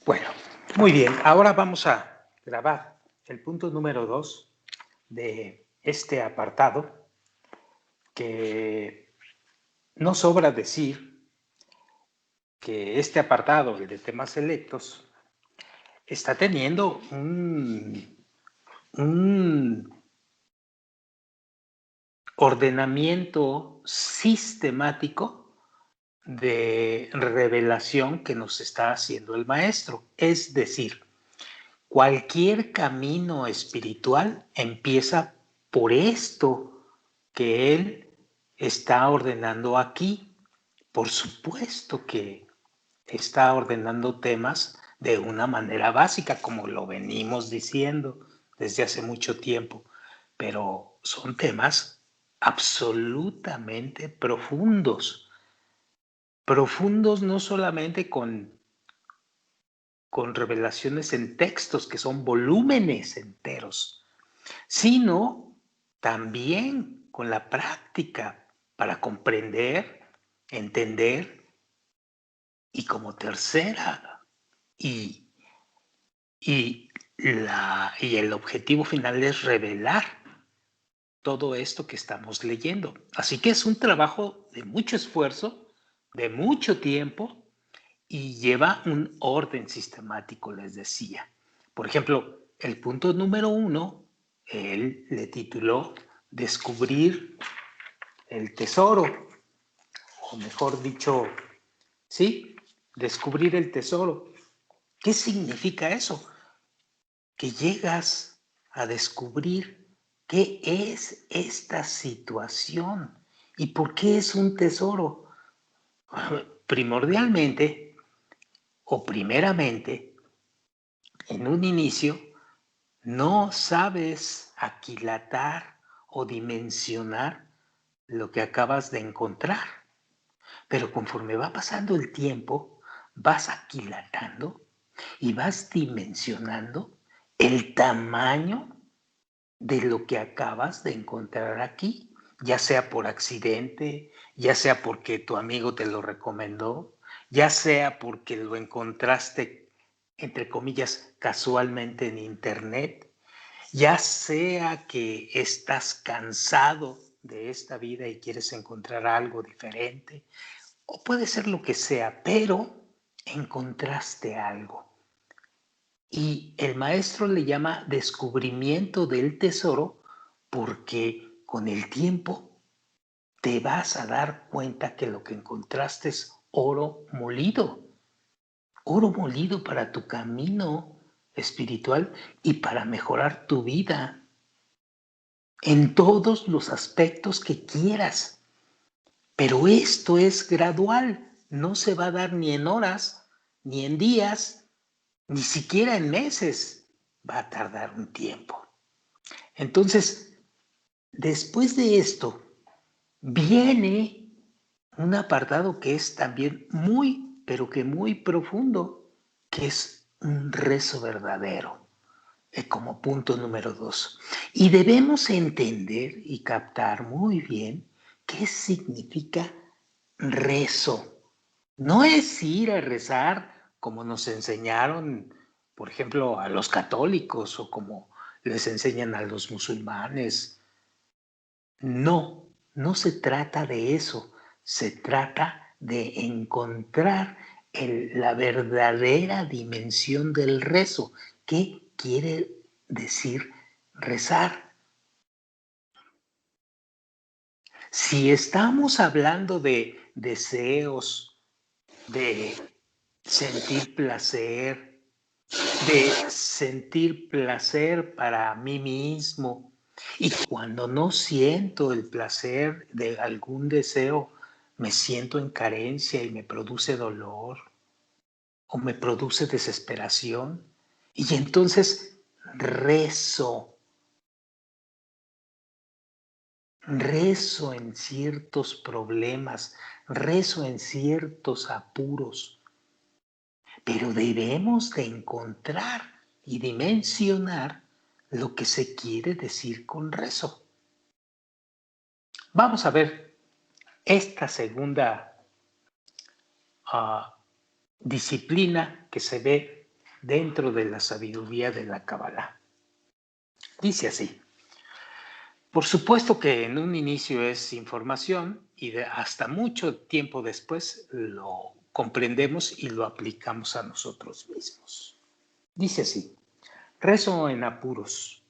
Bueno, muy bien. Ahora vamos a grabar el punto número 2 de este apartado, que no sobra decir que este apartado, el de temas selectos, está teniendo un ordenamiento sistemático de revelación que nos está haciendo el maestro. Es decir, cualquier camino espiritual empieza por esto que él está ordenando aquí. Por supuesto que está ordenando temas de una manera básica, como lo venimos diciendo desde hace mucho tiempo, pero son temas absolutamente profundos. Profundos no solamente con revelaciones en textos, que son volúmenes enteros, sino también con la práctica para comprender, entender y como tercera y, y el objetivo final es revelar todo esto que estamos leyendo. Así que es un trabajo de mucho esfuerzo, de mucho tiempo, y lleva un orden sistemático, les decía. Por ejemplo, el punto número 1, él le tituló Descubrir el tesoro, o mejor dicho, sí, descubrir el tesoro. ¿Qué significa eso? Que llegas a descubrir qué es esta situación y por qué es un tesoro. Primordialmente, o primeramente, en un inicio, no sabes aquilatar o dimensionar lo que acabas de encontrar, pero conforme va pasando el tiempo, vas aquilatando y vas dimensionando el tamaño de lo que acabas de encontrar aquí, ya sea por accidente, ya sea porque tu amigo te lo recomendó, ya sea porque lo encontraste, entre comillas, casualmente en internet, ya sea que estás cansado de esta vida y quieres encontrar algo diferente, o puede ser lo que sea, pero encontraste algo. Y el maestro le llama descubrimiento del tesoro porque con el tiempo te vas a dar cuenta que lo que encontraste es oro molido para tu camino espiritual y para mejorar tu vida en todos los aspectos que quieras. Pero esto es gradual, no se va a dar ni en horas, ni en días, ni siquiera en meses. Va a tardar un tiempo. Entonces, después de esto, viene un apartado que es también muy, pero que muy profundo, que es un rezo verdadero, como punto número 2. Y debemos entender y captar muy bien qué significa rezo. No es ir a rezar como nos enseñaron, por ejemplo, a los católicos o como les enseñan a los musulmanes. No, no se trata de eso. Se trata de encontrar la verdadera dimensión del rezo. ¿Qué quiere decir rezar? Si estamos hablando de deseos, de sentir placer, para mí mismo. Y cuando no siento el placer de algún deseo, me siento en carencia y me produce dolor o me produce desesperación. Y entonces rezo, rezo en ciertos problemas, rezo en ciertos apuros. Pero debemos de encontrar y dimensionar lo que se quiere decir con rezo. Vamos a ver esta segunda disciplina que se ve dentro de la sabiduría de la Kabbalah. Dice así: por supuesto que en un inicio es información y hasta mucho tiempo después lo comprendemos y lo aplicamos a nosotros mismos. Dice así: rezo en apuros,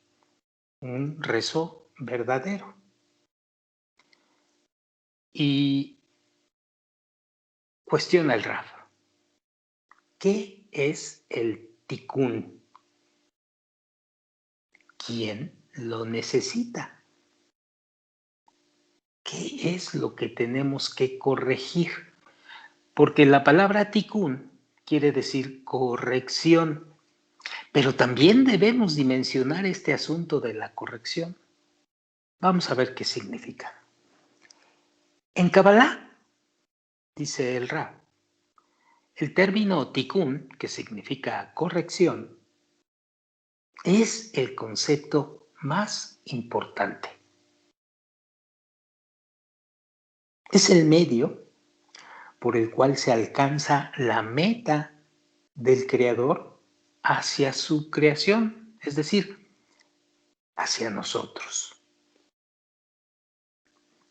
un rezo verdadero. Y cuestiona el Raf: ¿qué es el tikkun? ¿Quién lo necesita? ¿Qué es lo que tenemos que corregir? Porque la palabra tikkun quiere decir corrección, pero también debemos dimensionar este asunto de la corrección. Vamos a ver qué significa. En Kabbalah, dice el Rab, el término tikkun, que significa corrección, es el concepto más importante. Es el medio por el cual se alcanza la meta del creador hacia su creación, es decir, hacia nosotros.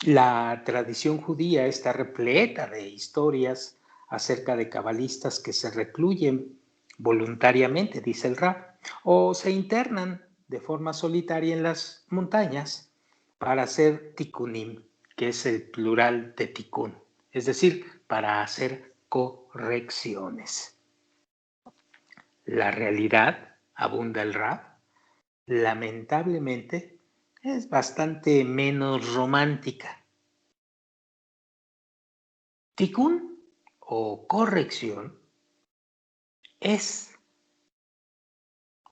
La tradición judía está repleta de historias acerca de cabalistas que se recluyen voluntariamente, dice el Rab, o se internan de forma solitaria en las montañas para hacer tikkunim, que es el plural de tikkun, es decir, para hacer correcciones. La realidad, abunda el Rab, lamentablemente es bastante menos romántica. Tikkun o corrección es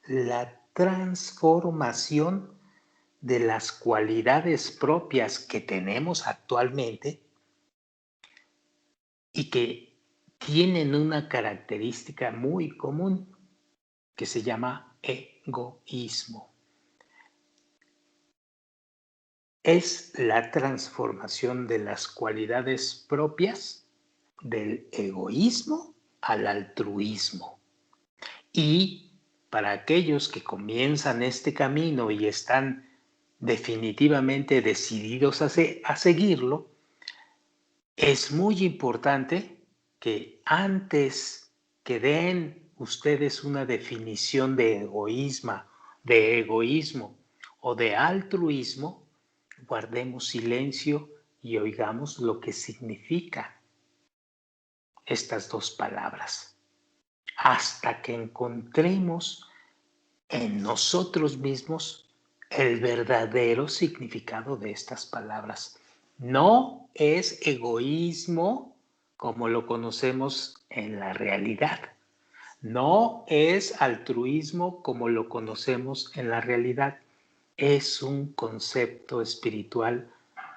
la transformación de las cualidades propias que tenemos actualmente y que tienen una característica muy común que se llama egoísmo. Es la transformación de las cualidades propias del egoísmo al altruismo. Y para aquellos que comienzan este camino y están definitivamente decididos a seguirlo, es muy importante que antes que den ustedes una definición de egoísmo o de altruismo, guardemos silencio y oigamos lo que significa estas dos palabras, hasta que encontremos en nosotros mismos el verdadero significado de estas palabras. No es egoísmo como lo conocemos en la realidad. No es altruismo como lo conocemos en la realidad. Es un concepto espiritual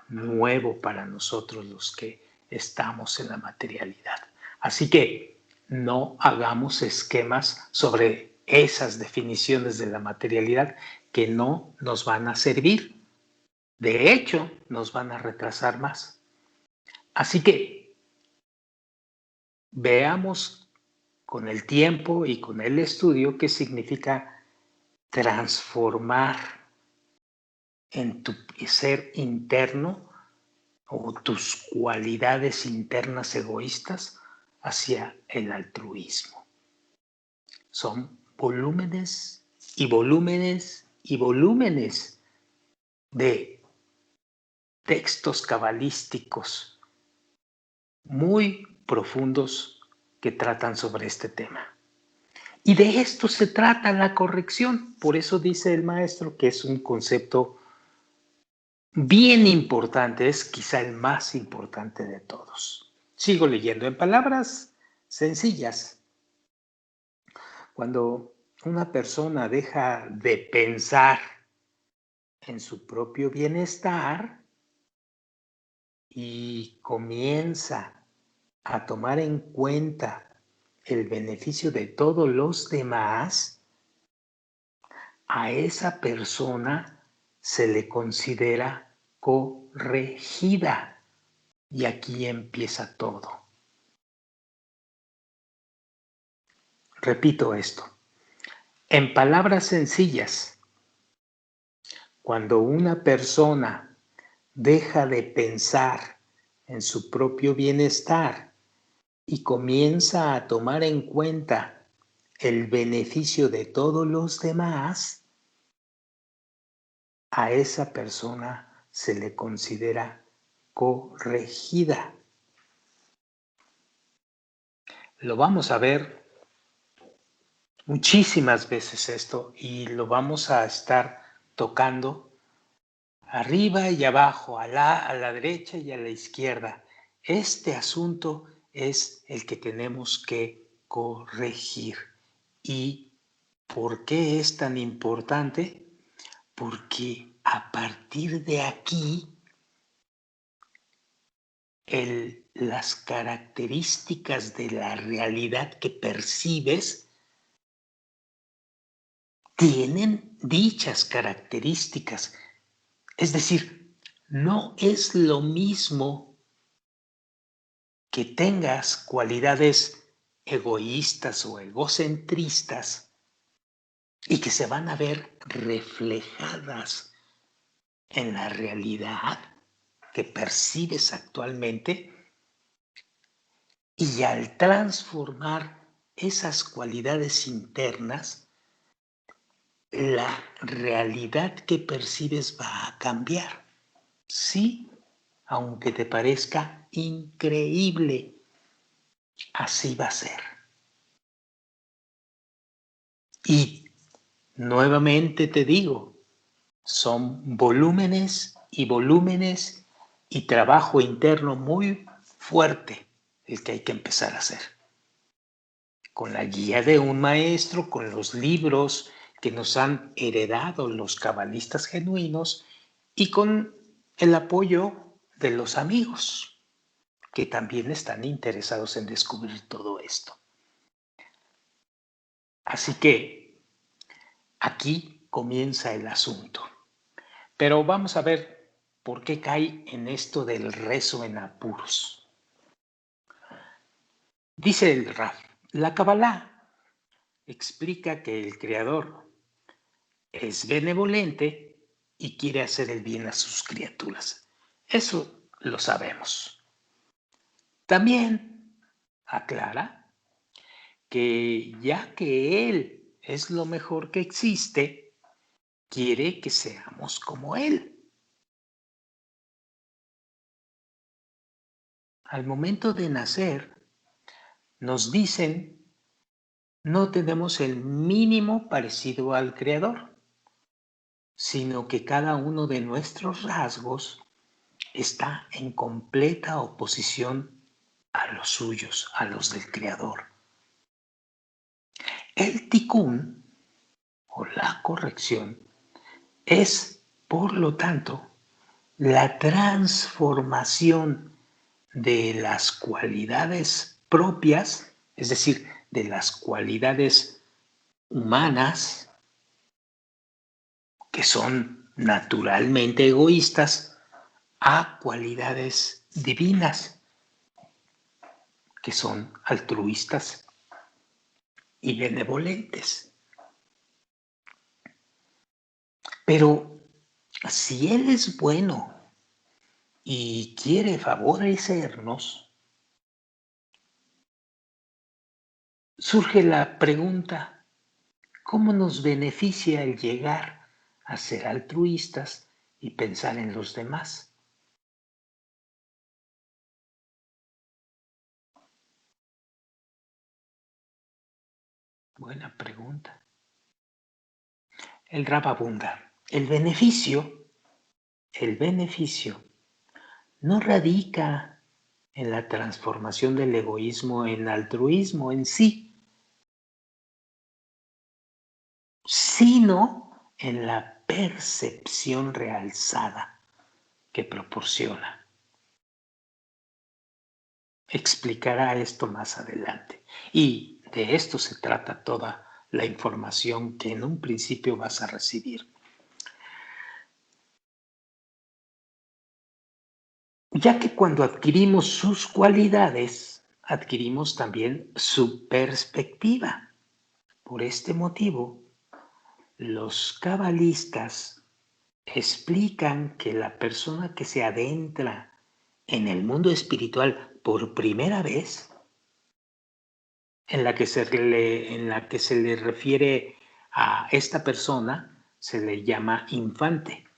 nuevo para nosotros los que estamos en la materialidad. Así que no hagamos esquemas sobre esas definiciones de la materialidad que no nos van a servir. De hecho, nos van a retrasar más. Así que veamos con el tiempo y con el estudio qué significa transformar en tu ser interno o tus cualidades internas egoístas hacia el altruismo. Son volúmenes y volúmenes y volúmenes de textos cabalísticos muy profundos que tratan sobre este tema. Y de esto se trata la corrección. Por eso dice el maestro que es un concepto bien importante, es quizá el más importante de todos. Sigo leyendo en palabras sencillas. Cuando una persona deja de pensar en su propio bienestar y comienza a tomar en cuenta el beneficio de todos los demás, a esa persona se le considera corregida. Y aquí empieza todo. Repito esto. En palabras sencillas, cuando una persona deja de pensar en su propio bienestar y comienza a tomar en cuenta el beneficio de todos los demás, a esa persona se le considera corregida. Lo vamos a ver muchísimas veces esto y lo vamos a estar tocando arriba y abajo, a la derecha y a la izquierda. Este asunto es el que tenemos que corregir. ¿Y por qué es tan importante? Porque a partir de aquí, las características de la realidad que percibes tienen dichas características. Es decir, no es lo mismo que tengas cualidades egoístas o egocentristas y que se van a ver reflejadas en la realidad que percibes actualmente, y al transformar esas cualidades internas, la realidad que percibes va a cambiar. Sí, aunque te parezca increíble, así va a ser. Y nuevamente te digo, son volúmenes y volúmenes y trabajo interno muy fuerte el que hay que empezar a hacer. Con la guía de un maestro, con los libros que nos han heredado los cabalistas genuinos y con el apoyo de los amigos que también están interesados en descubrir todo esto. Así que aquí comienza el asunto. Pero vamos a ver por qué cae en esto del rezo en apuros. Dice el Raf, la Kabbalah explica que el Creador es benevolente y quiere hacer el bien a sus criaturas. Eso lo sabemos. También aclara que ya que Él es lo mejor que existe, quiere que seamos como Él. Al momento de nacer, nos dicen, no tenemos el mínimo parecido al Creador, sino que cada uno de nuestros rasgos está en completa oposición a los suyos, a los del Creador. El tikkun, o la corrección, es, por lo tanto, la transformación de las cualidades propias, es decir, de las cualidades humanas, que son naturalmente egoístas, a cualidades divinas, que son altruistas y benevolentes. Pero si Él es bueno y quiere favorecernos, surge la pregunta, ¿cómo nos beneficia el llegar a ser altruistas y pensar en los demás? Buena pregunta. El Rab abunda. El beneficio no radica en la transformación del egoísmo en altruismo en sí, sino en la percepción realzada que proporciona. Explicará esto más adelante. Y de esto se trata toda la información que en un principio vas a recibir. Ya que cuando adquirimos sus cualidades, adquirimos también su perspectiva. Por este motivo, Los cabalistas explican que la persona que se adentra en el mundo espiritual por primera vez, en la que se le refiere a esta persona, se le llama infante.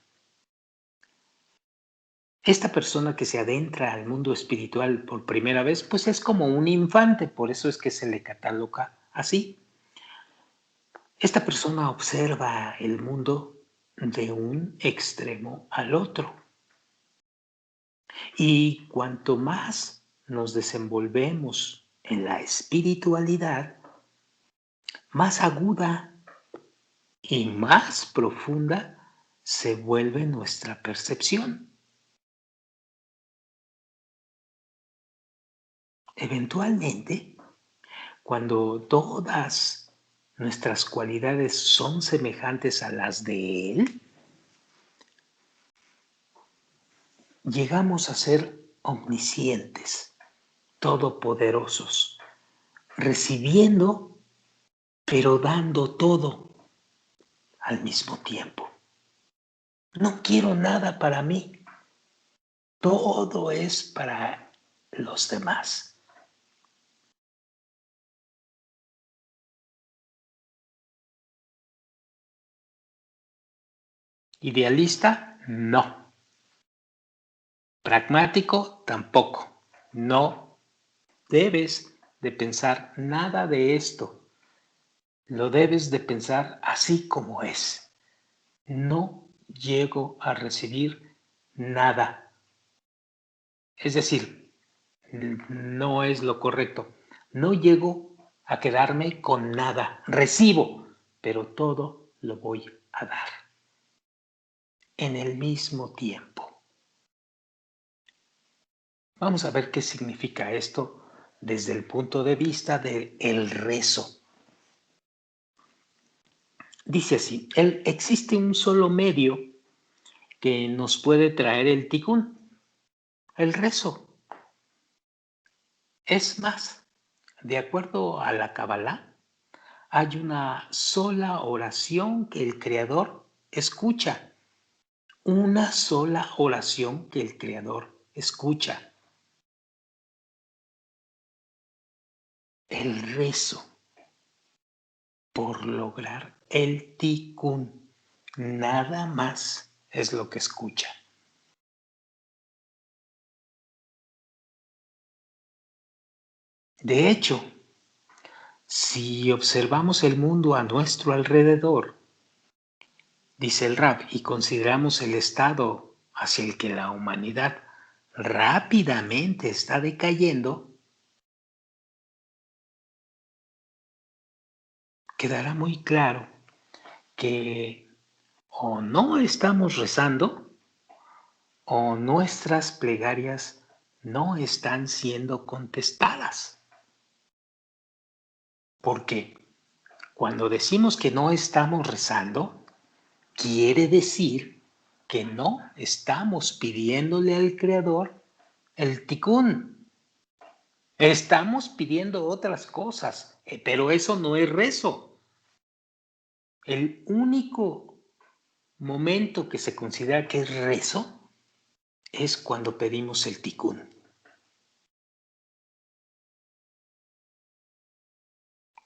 Esta persona que se adentra al mundo espiritual por primera vez, pues es como un infante, por eso es que se le cataloga así. Esta persona observa el mundo de un extremo al otro. Y cuanto más nos desenvolvemos en la espiritualidad, más aguda y más profunda se vuelve nuestra percepción. Eventualmente, cuando todas nuestras cualidades son semejantes a las de Él, llegamos a ser omniscientes, todopoderosos, recibiendo, pero dando todo al mismo tiempo. No quiero nada para mí, todo es para los demás. Idealista, no. Pragmático, tampoco. No debes de pensar nada de esto. Lo debes de pensar así como es. No llego a recibir nada. Es decir, no es lo correcto. No llego a quedarme con nada. Recibo, pero todo lo voy a dar en el mismo tiempo. Vamos a ver qué significa esto desde el punto de vista del rezo. Dice así, existe un solo medio que nos puede traer el tikkun, el rezo. Es más, de acuerdo a la Kabbalah, hay una sola oración que el Creador escucha. Una sola oración que el Creador escucha. El rezo por lograr el tikkun. Nada más es lo que escucha. De hecho, si observamos el mundo a nuestro alrededor, dice el Rab, y consideramos el estado hacia el que la humanidad rápidamente está decayendo, quedará muy claro que o no estamos rezando o nuestras plegarias no están siendo contestadas. Porque cuando decimos que no estamos rezando, quiere decir que no estamos pidiéndole al Creador el tikkun. Estamos pidiendo otras cosas, pero eso no es rezo. El único momento que se considera que es rezo es cuando pedimos el tikkun.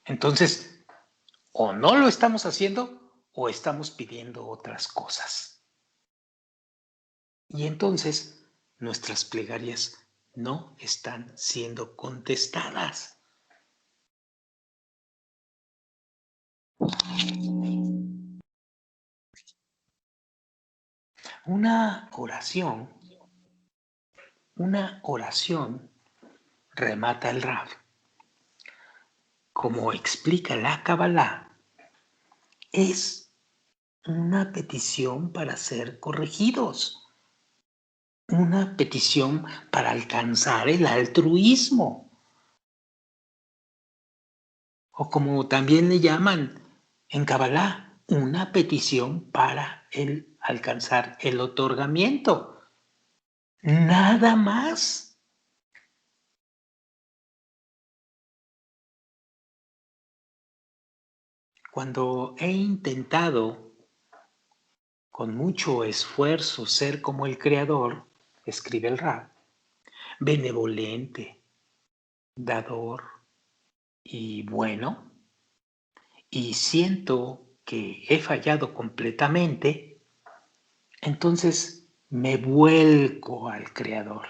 Entonces, o no lo estamos haciendo o estamos pidiendo otras cosas. Y entonces nuestras plegarias no están siendo contestadas. Una oración, remata el Rav, como explica la Kabbalah, es una petición para ser corregidos, una petición para alcanzar el altruismo, o como también le llaman en Kabbalah, una petición para alcanzar el otorgamiento. Nada más. Cuando he intentado con mucho esfuerzo ser como el Creador, escribe el Rab, benevolente, dador y bueno, y siento que he fallado completamente, entonces me vuelco al Creador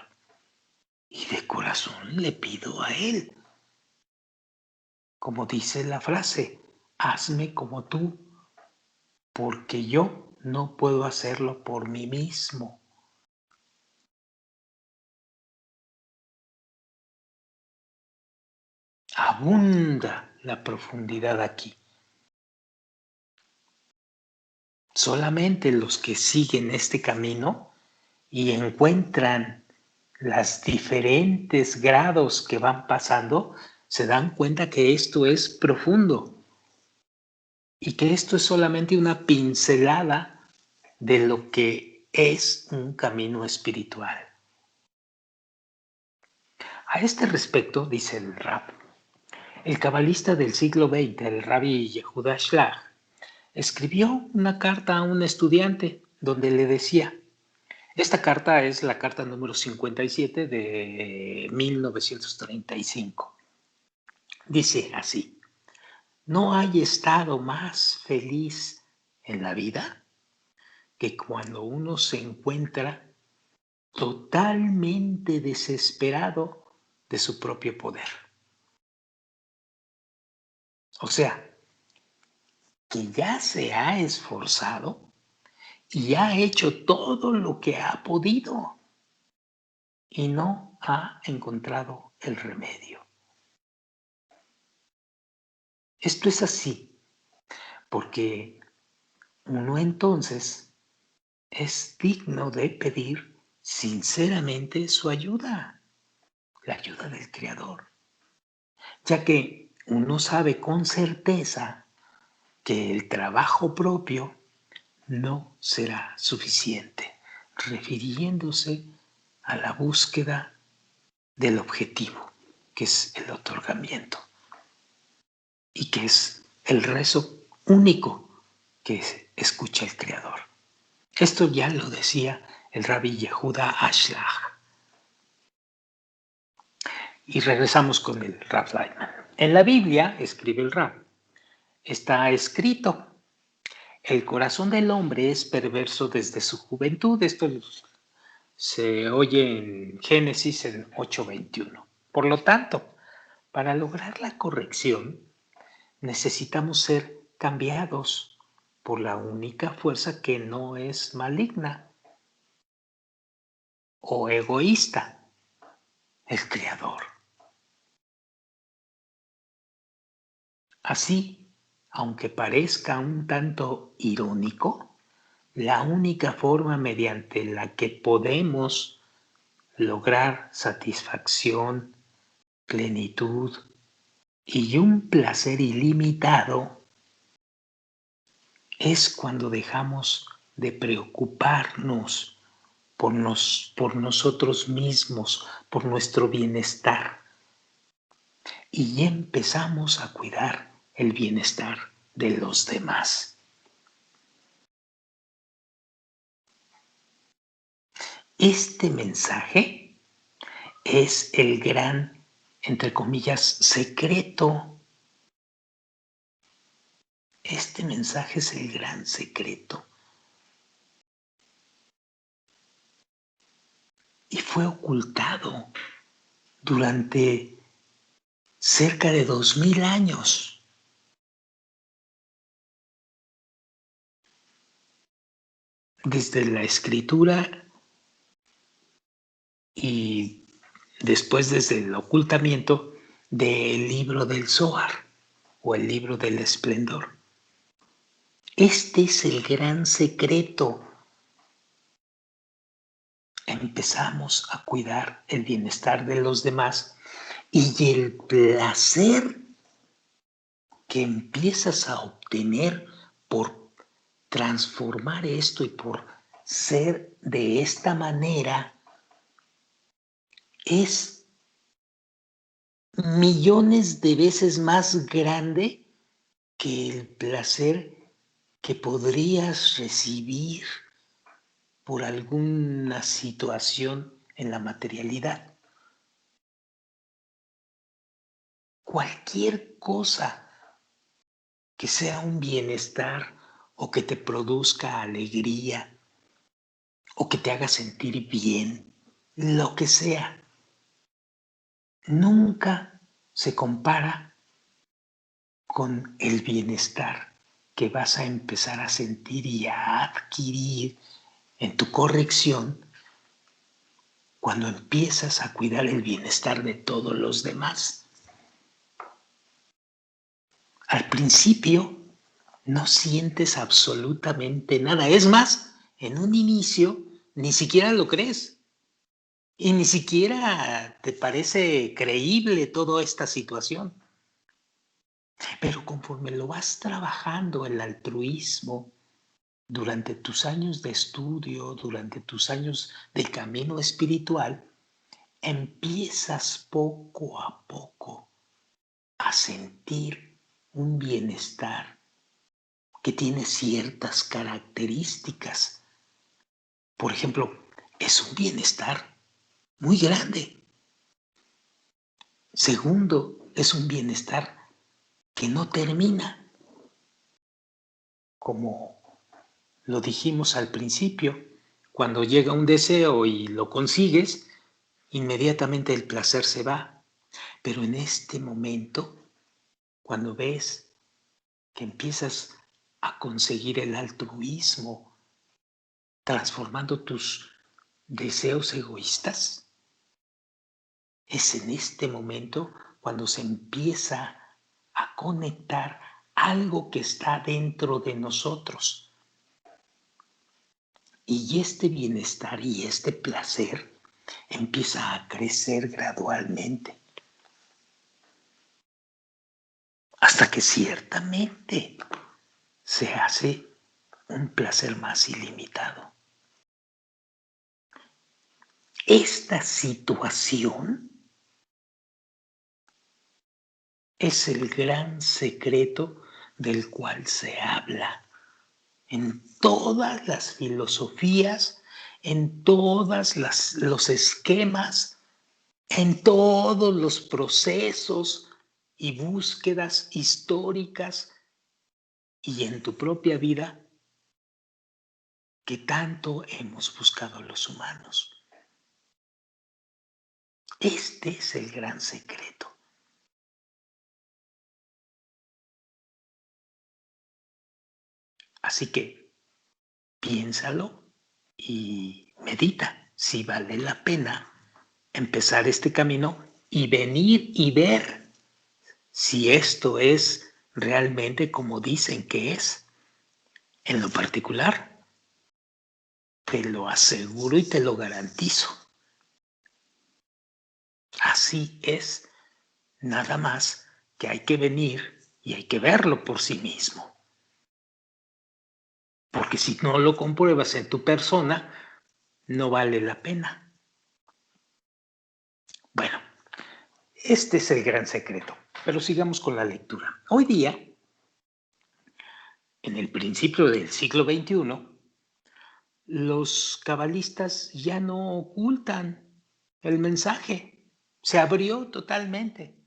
y de corazón le pido a Él, como dice la frase, hazme como tú, porque yo no puedo hacerlo por mí mismo. Abunda la profundidad aquí. Solamente los que siguen este camino y encuentran los diferentes grados que van pasando, se dan cuenta que esto es profundo y que esto es solamente una pincelada de lo que es un camino espiritual. A este respecto, dice el Rab, el cabalista del siglo XX, el Rabbi Yehuda Shlach, escribió una carta a un estudiante donde le decía, esta carta es la carta número 57 de 1935. Dice así, ¿no hay estado más feliz en la vida que cuando uno se encuentra totalmente desesperado de su propio poder? O sea, que ya se ha esforzado y ha hecho todo lo que ha podido y no ha encontrado el remedio. Esto es así porque uno entonces es digno de pedir sinceramente su ayuda, la ayuda del Creador, ya que uno sabe con certeza que el trabajo propio no será suficiente, refiriéndose a la búsqueda del objetivo, que es el otorgamiento, y que es el rezo único que escucha el Creador. Esto ya lo decía el Rabbi Yehuda Ashlach. Y regresamos con el Rav Lightman. En la Biblia, escribe el Rav, está escrito, el corazón del hombre es perverso desde su juventud. Esto se oye en Génesis en 8:21. Por lo tanto, para lograr la corrección, necesitamos ser cambiados por la única fuerza que no es maligna o egoísta, el Creador. Así, aunque parezca un tanto irónico, la única forma mediante la que podemos lograr satisfacción, plenitud y un placer ilimitado es cuando dejamos de preocuparnos por nosotros mismos, por nuestro bienestar y empezamos a cuidar el bienestar de los demás. Este mensaje es el gran, entre comillas, secreto. Este mensaje es el gran secreto. Y fue ocultado durante cerca de 2000 años. Desde la escritura y después desde el ocultamiento del libro del Zohar o el libro del esplendor. Este es el gran secreto. Empezamos a cuidar el bienestar de los demás y el placer que empiezas a obtener por transformar esto y por ser de esta manera es millones de veces más grande que el placer que podrías recibir por alguna situación en la materialidad. Cualquier cosa que sea un bienestar o que te produzca alegría o que te haga sentir bien, lo que sea, nunca se compara con el bienestar que vas a empezar a sentir y a adquirir en tu corrección cuando empiezas a cuidar el bienestar de todos los demás. Al principio no sientes absolutamente nada. Es más, en un inicio ni siquiera lo crees y ni siquiera te parece creíble toda esta situación. Pero conforme lo vas trabajando el altruismo durante tus años de estudio, durante tus años del camino espiritual, empiezas poco a poco a sentir un bienestar que tiene ciertas características. Por ejemplo, es un bienestar muy grande. Segundo, es un bienestar que no termina, como lo dijimos al principio. Cuando llega un deseo y lo consigues, inmediatamente el placer se va. Pero en este momento, cuando ves que empiezas a conseguir el altruismo, transformando tus deseos egoístas, es en este momento cuando se empieza a conectar algo que está dentro de nosotros. Y este bienestar y este placer empieza a crecer gradualmente, hasta que ciertamente se hace un placer más ilimitado. Esta situación es el gran secreto del cual se habla en todas las filosofías, en todos los esquemas, en todos los procesos y búsquedas históricas y en tu propia vida que tanto hemos buscado los humanos. Este es el gran secreto. Así que piénsalo y medita si vale la pena empezar este camino y venir y ver si esto es realmente como dicen que es. En lo particular, te lo aseguro y te lo garantizo. Así es, nada más que hay que venir y hay que verlo por sí mismo. Porque si no lo compruebas en tu persona, no vale la pena. Bueno, este es el gran secreto, pero sigamos con la lectura. Hoy día, en el principio del siglo XXI, los cabalistas ya no ocultan el mensaje, se abrió totalmente.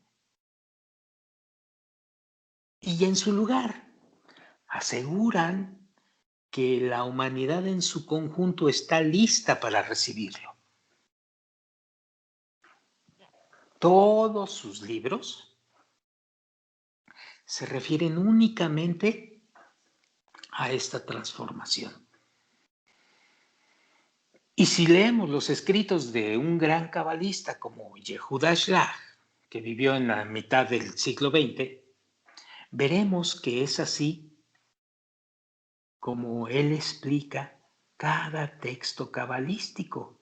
Y en su lugar, aseguran que la humanidad en su conjunto está lista para recibirlo. Todos sus libros se refieren únicamente a esta transformación. Y si leemos los escritos de un gran cabalista como Yehuda Shlach, que vivió en la mitad del siglo XX, veremos que es así como él explica cada texto cabalístico,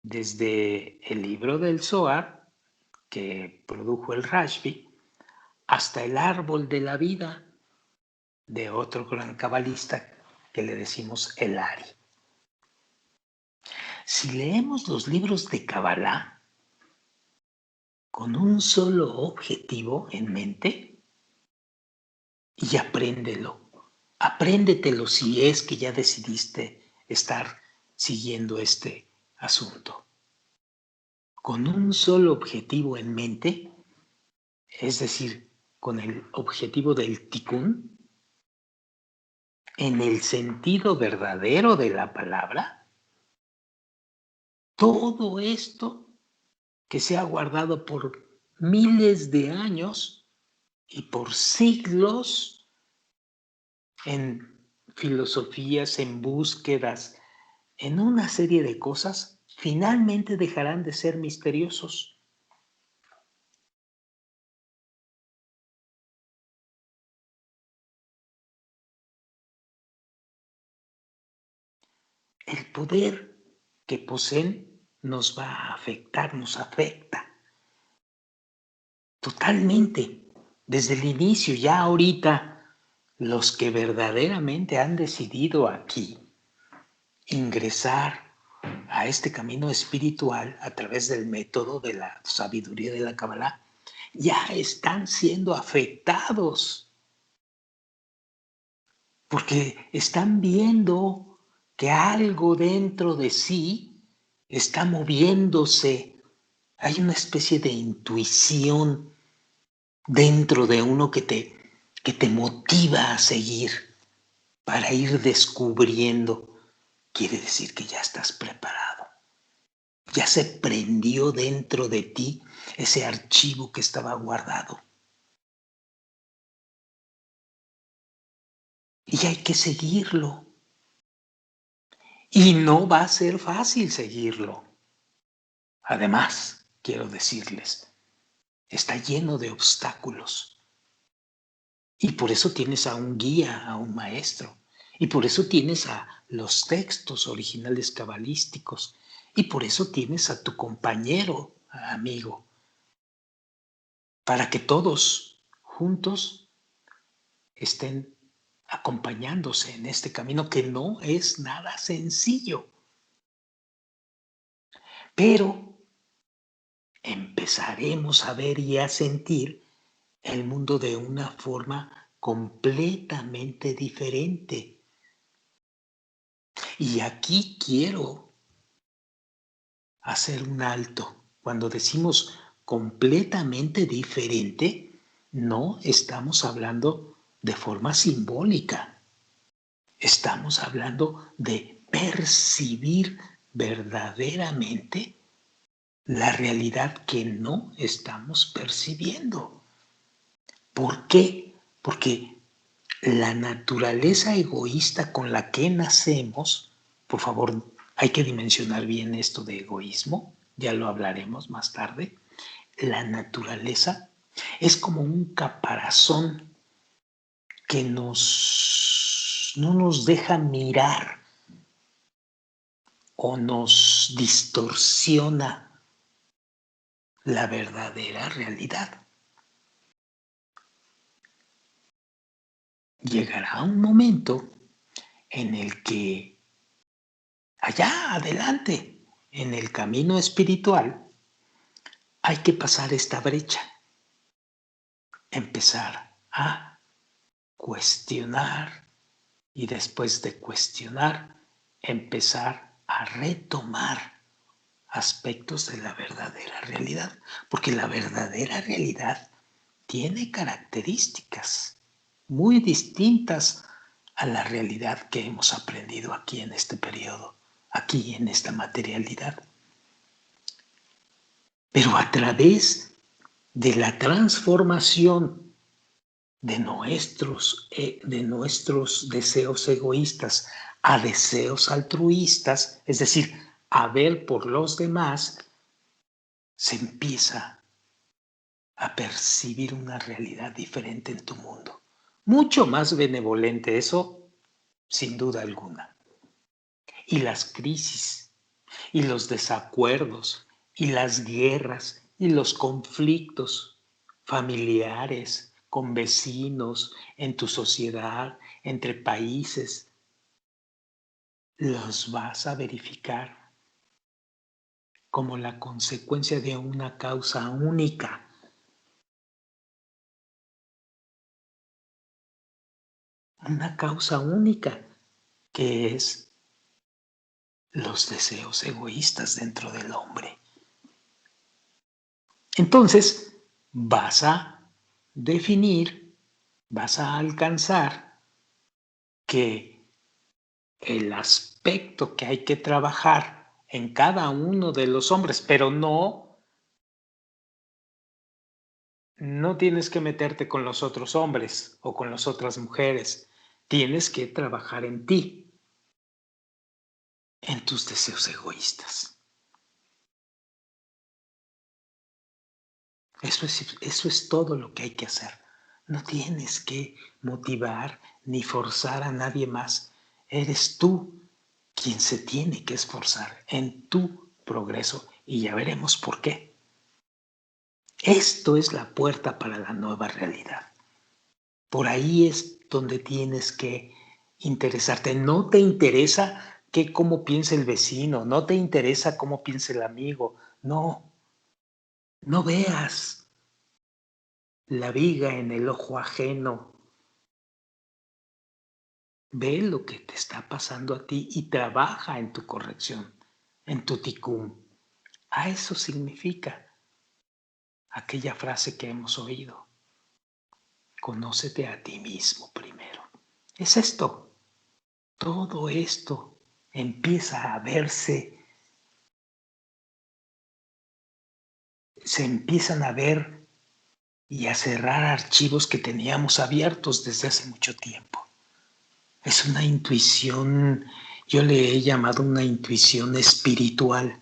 desde el libro del Zohar, que produjo el Rashbi, hasta el árbol de la vida de otro gran cabalista que le decimos el Ari. Si leemos los libros de Kabbalah con un solo objetivo en mente y apréndelo. Apréndetelo si es que ya decidiste estar siguiendo este asunto. Con un solo objetivo en mente, es decir, con el objetivo del tikkun, en el sentido verdadero de la palabra, todo esto que se ha guardado por miles de años y por siglos en filosofías, en búsquedas, en una serie de cosas, finalmente dejarán de ser misteriosos. El poder que poseen nos va a afectar, nos afecta totalmente. Desde el inicio, ya ahorita, los que verdaderamente han decidido aquí ingresar a este camino espiritual a través del método de la sabiduría de la Kabbalah, ya están siendo afectados porque están viendo que algo dentro de sí está moviéndose. Hay una especie de intuición dentro de uno que te motiva a seguir para ir descubriendo. Quiere decir que ya estás preparado. Ya se prendió dentro de ti ese archivo que estaba guardado. Y hay que seguirlo. Y no va a ser fácil seguirlo. Además, quiero decirles, está lleno de obstáculos. Y por eso tienes a un guía, a un maestro. Y por eso tienes a los textos originales cabalísticos. Y por eso tienes a tu compañero, amigo. Para que todos juntos estén acompañándose en este camino que no es nada sencillo. Pero empezaremos a ver y a sentir el mundo de una forma completamente diferente. Y aquí quiero hacer un alto. Cuando decimos completamente diferente, no estamos hablando de forma simbólica. Estamos hablando de percibir verdaderamente la realidad que no estamos percibiendo. ¿Por qué? Porque la naturaleza egoísta con la que nacemos, por favor, hay que dimensionar bien esto de egoísmo, ya lo hablaremos más tarde. La naturaleza es como un caparazón que no nos deja mirar o nos distorsiona la verdadera realidad. Llegará un momento en el que allá adelante, en el camino espiritual, hay que pasar esta brecha, empezar a cuestionar y después de cuestionar, empezar a retomar aspectos de la verdadera realidad, porque la verdadera realidad tiene características muy distintas a la realidad que hemos aprendido aquí en este periodo, aquí en esta materialidad. Pero a través de la transformación de nuestros deseos egoístas a deseos altruistas, es decir, a ver por los demás, se empieza a percibir una realidad diferente en tu mundo. Mucho más benevolente, eso sin duda alguna. Y las crisis, y los desacuerdos, y las guerras, y los conflictos familiares, con vecinos, en tu sociedad, entre países, los vas a verificar como la consecuencia de una causa única. una causa única, que es los deseos egoístas dentro del hombre. Entonces, vas a definir, vas a alcanzar que el aspecto que hay que trabajar en cada uno de los hombres, pero no tienes que meterte con los otros hombres o con las otras mujeres. Tienes que trabajar en ti, en tus deseos egoístas. Eso es todo lo que hay que hacer. No tienes que motivar ni forzar a nadie más. Eres tú quien se tiene que esforzar en tu progreso y ya veremos por qué. Esto es la puerta para la nueva realidad. Por ahí es donde tienes que interesarte. No te interesa cómo piensa el vecino, no te interesa cómo piensa el amigo. No veas la viga en el ojo ajeno. Ve lo que te está pasando a ti y trabaja en tu corrección, en tu tikkun. A eso significa aquella frase que hemos oído. Conócete a ti mismo primero. Es esto. Todo esto empieza a verse, se empiezan a ver y a cerrar archivos que teníamos abiertos desde hace mucho tiempo. Es una intuición, yo le he llamado una intuición espiritual,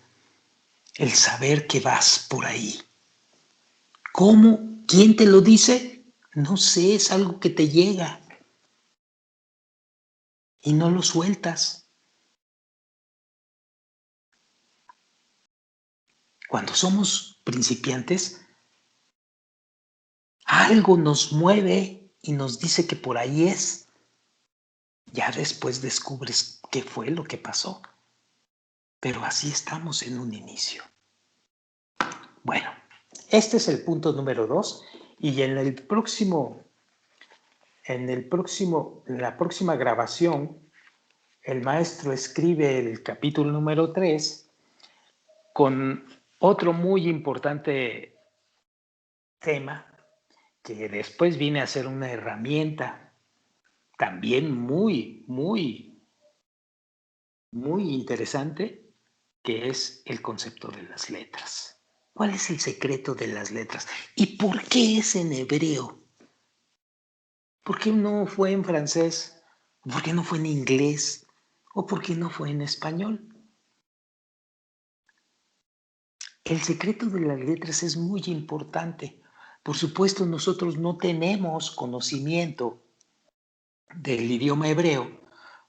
el saber que vas por ahí. ¿Cómo? ¿Quién te lo dice? No sé, es algo que te llega y no lo sueltas. Cuando somos principiantes, algo nos mueve y nos dice que por ahí es. Ya después descubres qué fue lo que pasó. Pero así estamos en un inicio. Bueno, este es el punto número 2 y en la próxima grabación, el maestro escribe el capítulo número 3 con otro muy importante tema que después viene a ser una herramienta también muy interesante, que es el concepto de las letras. ¿Cuál es el secreto de las letras? ¿Y por qué es en hebreo? ¿Por qué no fue en francés? ¿Por qué no fue en inglés? ¿O por qué no fue en español? El secreto de las letras es muy importante. Por supuesto, nosotros no tenemos conocimiento del idioma hebreo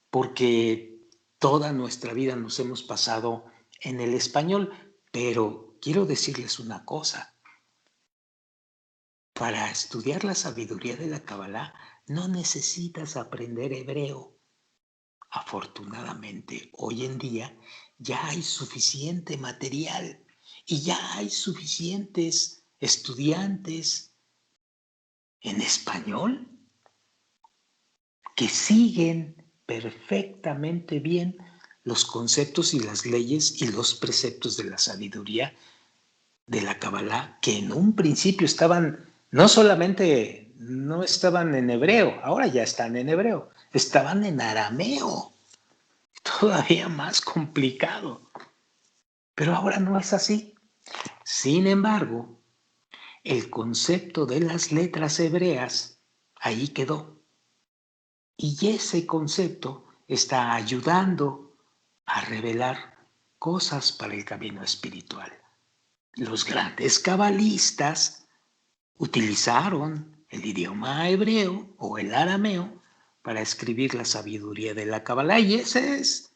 porque toda nuestra vida nos hemos pasado en el español, pero quiero decirles una cosa. Para estudiar la sabiduría de la Kabbalah no necesitas aprender hebreo. Afortunadamente, hoy en día ya hay suficiente material y ya hay suficientes estudiantes en español que siguen perfectamente bien los conceptos y las leyes y los preceptos de la sabiduría de la Kabbalah, que en un principio estaban, no estaban en hebreo, ahora ya están en hebreo, estaban en arameo, todavía más complicado. Pero ahora no es así. Sin embargo, el concepto de las letras hebreas ahí quedó. Y ese concepto está ayudando a revelar cosas para el camino espiritual. Los grandes cabalistas utilizaron el idioma hebreo o el arameo para escribir la sabiduría de la Kabbalah y ese es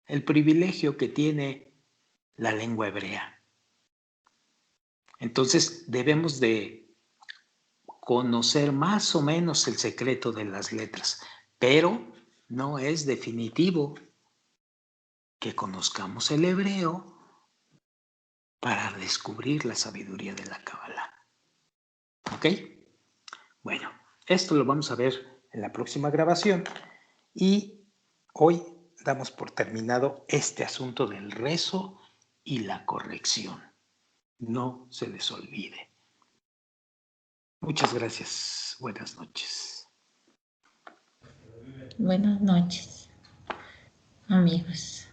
el privilegio que tiene la lengua hebrea. Entonces debemos de conocer más o menos el secreto de las letras, pero no es definitivo que conozcamos el hebreo para descubrir la sabiduría de la Kabbalah. ¿Ok? Bueno, esto lo vamos a ver en la próxima grabación. Y hoy damos por terminado este asunto del rezo y la corrección. No se les olvide. Muchas gracias. Buenas noches. Buenas noches, amigos.